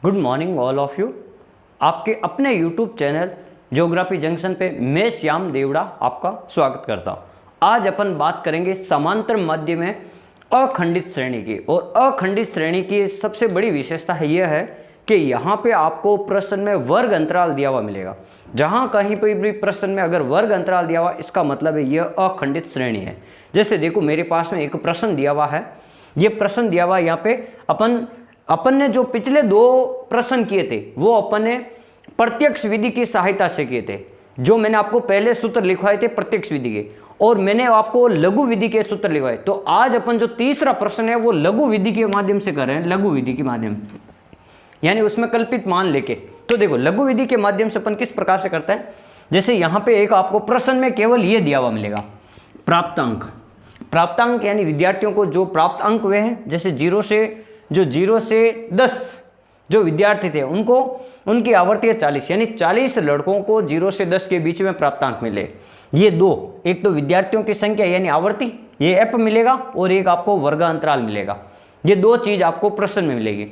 Good morning all of you. आपके अपने YouTube channel geography junction पे मैं श्याम देवड़ा आपका स्वागत करता हूँ। आज अपन बात करेंगे समांतर माध्य में अखंडित श्रेणी की। और अखंडित श्रेणी की सबसे बड़ी विशेषता है यह है कि यहाँ पे आपको प्रश्न में वर्ग अंतराल दिया हुआ मिलेगा। जहाँ कहीं पर भी प्रश्न में अगर वर्ग अंतराल दिया हुआ, इसका मतलब है यह अखंडित श्रेणी है। जैसे देखो मेरे पास में एक प्रश्न दिया हुआ है, ये प्रश्न दिया हुआ यहाँ पे अपन ने जो पिछले दो प्रश्न किए थे वो अपन ने प्रत्यक्ष विधि की सहायता से किए थे। जो मैंने आपको पहले सूत्र लिखवाए थे प्रत्यक्ष विधि के, और मैंने आपको लघु विधि के सूत्र लिखवाए। तो आज अपन जो तीसरा प्रश्न है वो लघु विधि के माध्यम से कर रहे हैं, लघु विधि के माध्यम, यानी उसमें कल्पित मान लेके। तो देखो लघु विधि के माध्यम से अपन किस प्रकार से करते हैं। जैसे यहाँ पे एक आपको प्रश्न में केवल ये दिया हुआ मिलेगा प्राप्तांक। प्राप्तांक यानी विद्यार्थियों को जो प्राप्त अंक हुए हैं, जैसे 0 से 10 जो विद्यार्थी थे उनको उनकी आवर्ती है 40, यानी 40 लड़कों को 0 से 10 के बीच में प्राप्तांक मिले। ये दो, एक तो विद्यार्थियों की संख्या यानी आवर्ती, ये एफ मिलेगा, और एक आपको वर्गांतराल मिलेगा। ये दो चीज आपको प्रश्न में मिलेगी।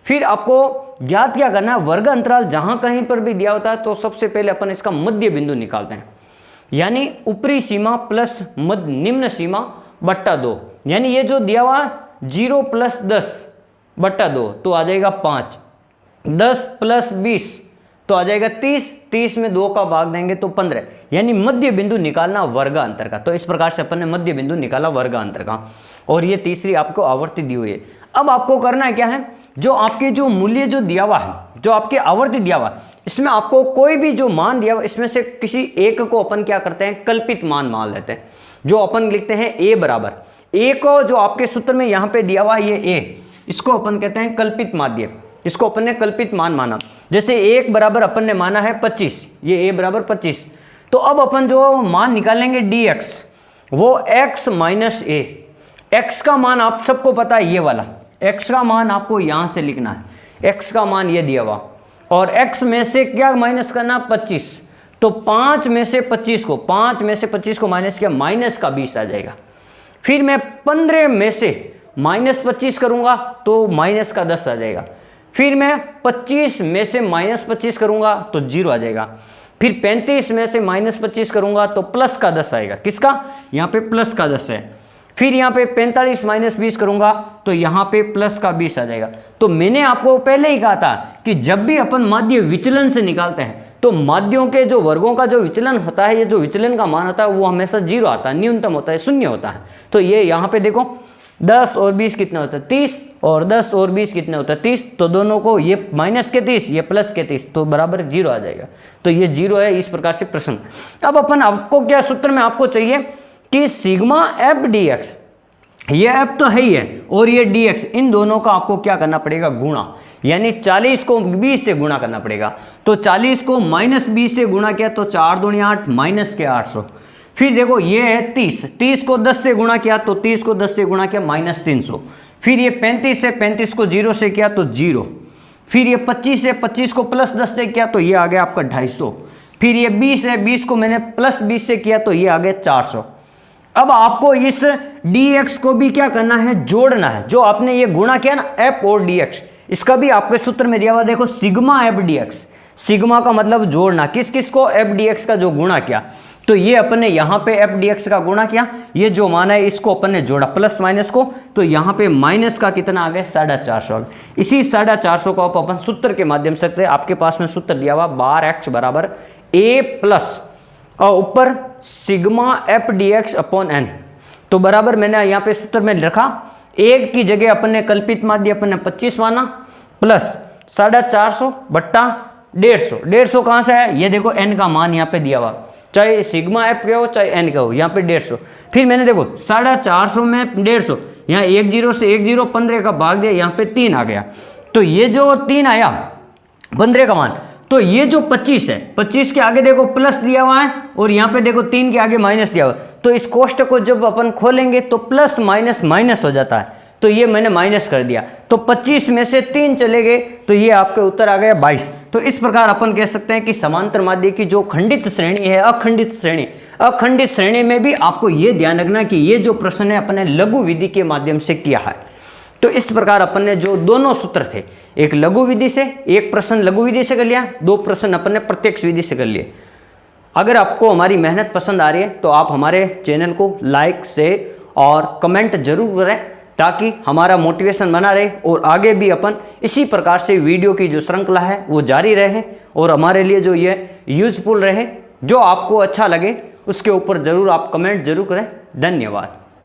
फिर आपको याद क्या करना है, वर्ग अंतराल जहां कहीं पर भी दिया होता है तो सबसे पहले अपन इसका मध्य बिंदु निकालते हैं, यानी ऊपरी सीमा प्लस निम्न सीमा बट्टा 2। यानी ये जो दिया हुआ 0 + 10 बट्टा 2 तो आ जाएगा 5, 10 + 20 तो आ जाएगा 30, 30 में 2 का भाग देंगे तो 15, यानी मध्य बिंदु निकालना वर्गांतर का। तो इस प्रकार से अपन ने मध्य बिंदु निकाला वर्गांतर का। और ये तीसरी आपको आवर्ती दी हुई है। अब आपको करना क्या है, जो आपके जो मूल्य जो दिया हुआ है, जो आपके आवर्ती दिया हुआ है, इसमें आपको कोई भी जो मान दिया हुआ इसमें से किसी एक को अपन क्या करते हैं, कल्पित मान मान लेते हैं। जो अपन लिखते हैं a बराबर, a को जो आपके सूत्र में यहाँ पे दिया हुआ है ये a, इसको अपन कहते हैं कल्पित माध्य। इसको अपन ने कल्पित मान माना। जैसे 1 बराबर अपन ने माना है 25, ये a बराबर 25। तो अब अपन जो मान निकालेंगे dx, वो x - a। x का मान आप सबको पता है, ये वाला x का मान आपको यहां से लिखना है। x का मान ये दिया हुआ, और x में से क्या माइनस करना, 25। तो 5 में से 25 को माइनस किया, माइनस का 20 आ जाएगा। फिर मैं 15 में से -25 करूंगा तो माइनस का 10 आ जाएगा। फिर मैं 25 में से -25 करूंगा तो 0 आ जाएगा। फिर 35 में से -25 करूंगा तो प्लस का 10 आएगा। किसका, यहाँ पे प्लस का 10 है। फिर यहाँ पे 45 - 20 करूंगा तो यहाँ पे प्लस का 20 आ जाएगा। तो मैंने आपको पहले ही कहा था कि जब भी अपन माध्य विचलन से निकालते हैं तो माध्यों के जो वर्गों का जो विचलन होता है, ये जो विचलन का मान होता है वो हमेशा 0 आता है, न्यूनतम होता है, 0 होता है। तो ये यहाँ पे देखो 10 और 20 कितने होता है, 30, और 10 और 20 कितने होता है, 30। तो दोनों को, ये माइनस के 30, ये प्लस के 30, तो बराबर 0 आ जाएगा। तो ये 0 है। इस प्रकार से प्रश्न। अब अपन आपको क्या सूत्र में आपको चाहिए कि सिग्मा एफ dx, ये एफ तो है ही है, और ये dx, इन दोनों का आपको क्या करना पड़ेगा, गुणा। यानी 40 को 20 से गुणा करना पड़ेगा। तो 40 को -20 से गुणा किया तो 4 दूनी 8, माइनस के 800। फिर देखो ये है 30, 30 को 10 से गुणा किया तो 30 को 10 से गुणा किया, -300। फिर ये 35 है, 35 को 0 से किया तो 0। फिर ये 25 है, 25 को +10 से किया तो ये आ गया आपका 250। फिर ये 20 है, 20 को मैंने +20 से किया तो ये आ गया 400। अब आपको इस dx को भी क्या करना है, जोड़ना है। जो आपने ये गुणा किया ना f और dx, इसका भी आपके सूत्र में दिया हुआ, देखो सिग्मा f dx। सिग्मा का मतलब जोड़ना, किस किस को, f dx का जो गुणा किया। तो ये अपन ने यहाँ पे f dx का गुणा किया, ये जो मान है इसको अपन ने जोड़ा प्लस माइनस को, तो यहाँ पे माइनस का कितना आ गया, 450। इसी 450 को आप अपन सूत्र के माध्यम से सकते हैं। आपके पास में सूत्र दिया हुआ 12x बराबर a प्लस और ऊपर sigma f dx upon n। तो बराबर मैंने यहाँ पे सूत्र में रखा, एक की जगह अपन ने कल्पित माध्य अपन ने 25 माना, प्लस 450 बट्टा 150। 150 कहाँ से है, ये देखो n का मान यहाँ पे दिया हुआ, चाहे सिग्मा f का हो चाहे n का हो, यहाँ पे 150। फिर मैंने देखो 450 में 150, यहाँ 1 0 से 1 0, 15 का भाग दिया, यहाँ पे 3 आ गया। तो ये जो 3 आया 15 का मान, तो ये जो 25 है, 25 के आगे देखो प्लस दिया हुआ है, और यहाँ पे देखो 3 के आगे माइनस दिया हुआ है। तो इस कोष्टक को जब अपन खोलेंगे तो प्लस माइनस माइनस हो जाता है, तो ये मैंने माइनस कर दिया। तो 25 में से 3 चले गए तो ये आपके उत्तर आ गया 22। तो इस प्रकार अपन कह सकते हैं कि समांतर माध्य की जो खंडित श्रेणी है, अखंडित श्रेणी में भी आपको ये ध्यान रखना कि ये जो प्रश्न है अपने लघु विधि के माध्यम से किया है। तो इस प्रकार अपन ने जो दोनों सूत्र थे, एक लघु विधि से, एक प्रश्न लघु विधि से कर लिया, 2 प्रश्न अपन ने प्रत्यक्ष विधि से कर लिए। अगर आपको हमारी मेहनत पसंद आ रही है तो आप हमारे चैनल को लाइक, शेयर और कमेंट जरूर करें, ताकि हमारा मोटिवेशन बना रहे और आगे भी अपन इसी प्रकार से वीडियो की जो श्रृंखला है वो जारी रहे और हमारे लिए जो ये यूजफुल रहे। जो आपको अच्छा लगे उसके ऊपर ज़रूर आप कमेंट जरूर करें। धन्यवाद।